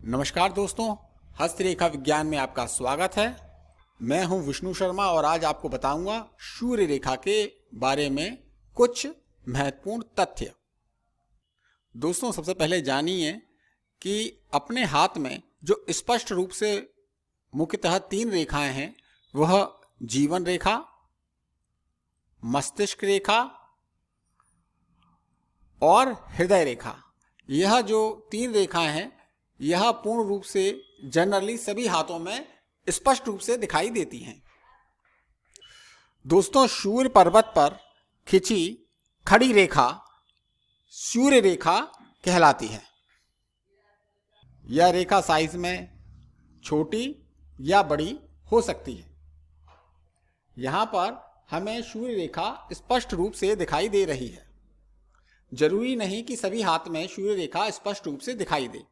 नमस्कार दोस्तों, हस्तरेखा विज्ञान में आपका स्वागत है। मैं हूं विष्णु शर्मा और आज आपको बताऊंगा सूर्य रेखा के बारे में कुछ महत्वपूर्ण तथ्य। दोस्तों, सबसे पहले जानिए कि अपने हाथ में जो स्पष्ट रूप से मुख्यतः 3 रेखाएं हैं, वह जीवन रेखा, मस्तिष्क रेखा और हृदय रेखा। यह जो 3 रेखाएं हैं, यह पूर्ण रूप से जनरली सभी हाथों में स्पष्ट रूप से दिखाई देती हैं। दोस्तों, सूर्य पर्वत पर खिंची खड़ी रेखा सूर्य रेखा कहलाती है। यह रेखा साइज में छोटी या बड़ी हो सकती है। यहां पर हमें सूर्य रेखा स्पष्ट रूप से दिखाई दे रही है। जरूरी नहीं कि सभी हाथ में सूर्य रेखा स्पष्ट रूप से दिखाई दे।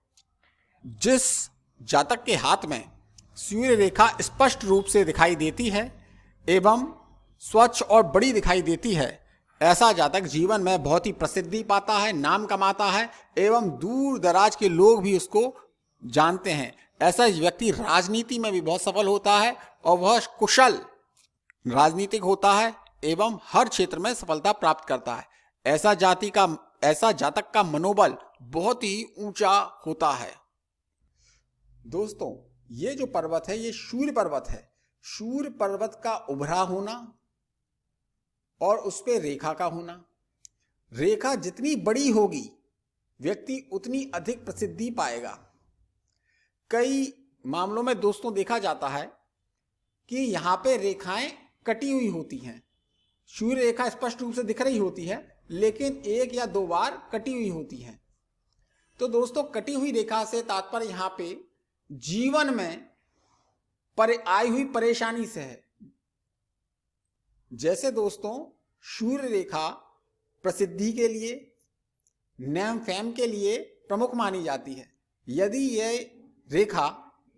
जिस जातक के हाथ में सूर्य रेखा स्पष्ट रूप से दिखाई देती है एवं स्वच्छ और बड़ी दिखाई देती है, ऐसा जातक जीवन में बहुत ही प्रसिद्धि पाता है, नाम कमाता है एवं दूर दराज के लोग भी उसको जानते हैं। ऐसा व्यक्ति राजनीति में भी बहुत सफल होता है और वह कुशल राजनीतिक होता है एवं हर क्षेत्र में सफलता प्राप्त करता है। ऐसा जातक का मनोबल बहुत ही ऊंचा होता है। दोस्तों, ये जो पर्वत है, ये सूर्य पर्वत है। सूर्य पर्वत का उभरा होना और उस पे रेखा का होना। रेखा जितनी बड़ी होगी, व्यक्ति उतनी अधिक प्रसिद्धि पाएगा। कई मामलों में दोस्तों देखा जाता है कि यहां पे रेखाएं कटी हुई होती हैं। सूर्य रेखा स्पष्ट रूप से दिख रही होती है, लेकिन 1 या 2 बार कटी हुई होती है। तो दोस्तों, कटी हुई रेखा से तात्पर्य यहां पे जीवन में आई हुई परेशानी से है। जैसे दोस्तों, सूर्य रेखा प्रसिद्धि के लिए, नेम फेम के लिए प्रमुख मानी जाती है। यदि यह रेखा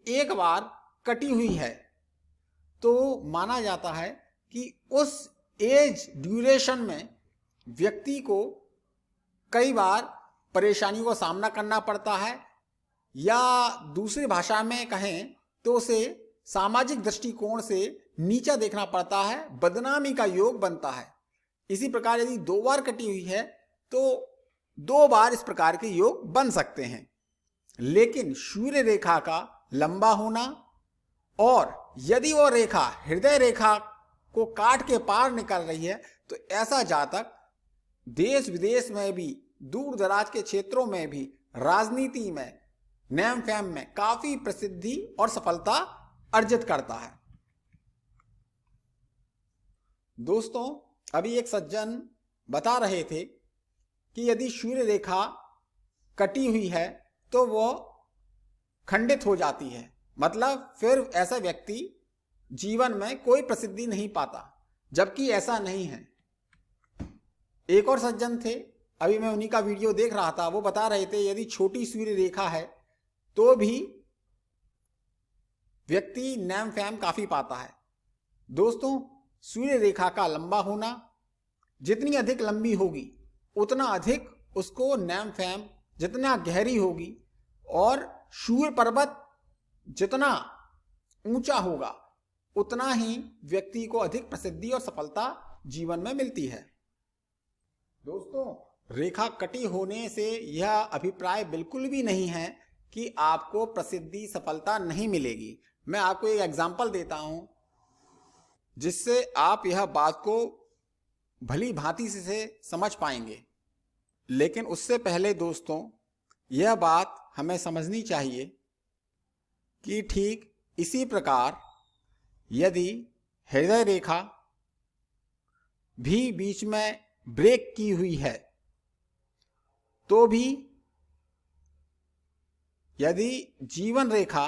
एक बार कटी हुई है तो माना जाता है कि उस एज ड्यूरेशन में व्यक्ति को कई बार परेशानियों का सामना करना पड़ता है, या दूसरी भाषा में कहें तो उसे सामाजिक दृष्टिकोण से नीचा देखना पड़ता है, बदनामी का योग बनता है। इसी प्रकार यदि 2 बार कटी हुई है तो 2 बार इस प्रकार के योग बन सकते हैं। लेकिन सूर्य रेखा का लंबा होना और यदि वो रेखा हृदय रेखा को काट के पार निकल रही है, तो ऐसा जातक देश विदेश में भी, दूर दराज के क्षेत्रों में भी, राजनीति में, नेम फेम में काफी प्रसिद्धि और सफलता अर्जित करता है। दोस्तों, अभी एक सज्जन बता रहे थे कि यदि सूर्य रेखा कटी हुई है तो वह खंडित हो जाती है, मतलब फिर ऐसा व्यक्ति जीवन में कोई प्रसिद्धि नहीं पाता, जबकि ऐसा नहीं है। एक और सज्जन थे, अभी मैं उन्हीं का वीडियो देख रहा था, वो बता रहे थे यदि छोटी सूर्य रेखा है तो भी व्यक्ति नेम फेम काफी पाता है। दोस्तों, सूर्य रेखा का लंबा होना, जितनी अधिक लंबी होगी उतना अधिक उसको नेम फेम जितना गहरी होगी, और सूर्य पर्वत जितना ऊंचा होगा उतना ही व्यक्ति को अधिक प्रसिद्धि और सफलता जीवन में मिलती है। दोस्तों, रेखा कटी होने से यह अभिप्राय बिल्कुल भी नहीं है कि आपको प्रसिद्धि सफलता नहीं मिलेगी। मैं आपको एक एग्जांपल देता हूं जिससे आप यह बात को भली भांति से समझ पाएंगे। लेकिन उससे पहले दोस्तों, यह बात हमें समझनी चाहिए कि ठीक इसी प्रकार यदि हृदय रेखा भी बीच में ब्रेक की हुई है तो भी यदि जीवन रेखा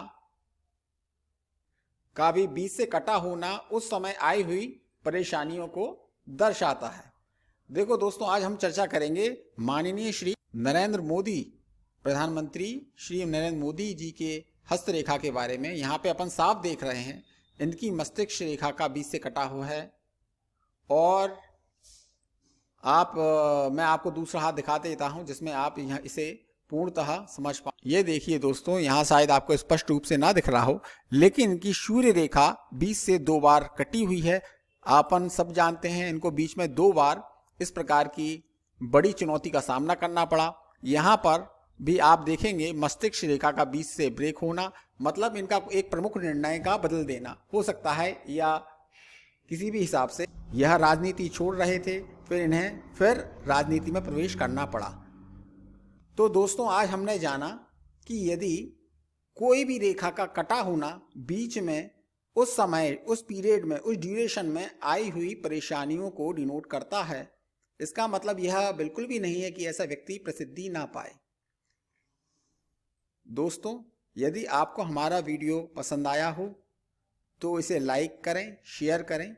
का भी बीच से कटा होना उस समय आई हुई परेशानियों को दर्शाता है। देखो दोस्तों, आज हम चर्चा करेंगे माननीय श्री नरेंद्र मोदी, प्रधानमंत्री श्री नरेंद्र मोदी जी के हस्तरेखा के बारे में। यहाँ पे अपन साफ देख रहे हैं इनकी मस्तिष्क रेखा का बीच से कटा हुआ है, और मैं आपको दूसरा हाथ दिखा देता हूँ जिसमें आप यहाँ इसे पूर्णतः समझ पा। ये देखिए दोस्तों, यहाँ शायद आपको स्पष्ट रूप से ना दिख रहा हो, लेकिन इनकी सूर्य रेखा बीच से 2 बार कटी हुई है। अपन सब जानते हैं इनको बीच में 2 बार इस प्रकार की बड़ी चुनौती का सामना करना पड़ा। यहाँ पर भी आप देखेंगे मस्तिष्क रेखा का बीच से ब्रेक होना, मतलब इनका एक प्रमुख निर्णय का बदल देना हो सकता है, या किसी भी हिसाब से यह राजनीति छोड़ रहे थे, फिर इन्हें फिर राजनीति में प्रवेश करना पड़ा। तो दोस्तों, आज हमने जाना कि यदि कोई भी रेखा का कटा होना बीच में उस समय, उस पीरियड में, उस ड्यूरेशन में आई हुई परेशानियों को डिनोट करता है, इसका मतलब यह बिल्कुल भी नहीं है कि ऐसा व्यक्ति प्रसिद्धि ना पाए। दोस्तों, यदि आपको हमारा वीडियो पसंद आया हो तो इसे लाइक करें, शेयर करें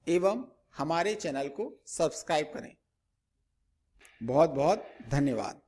एवं हमारे चैनल को सब्सक्राइब करें। बहुत बहुत धन्यवाद।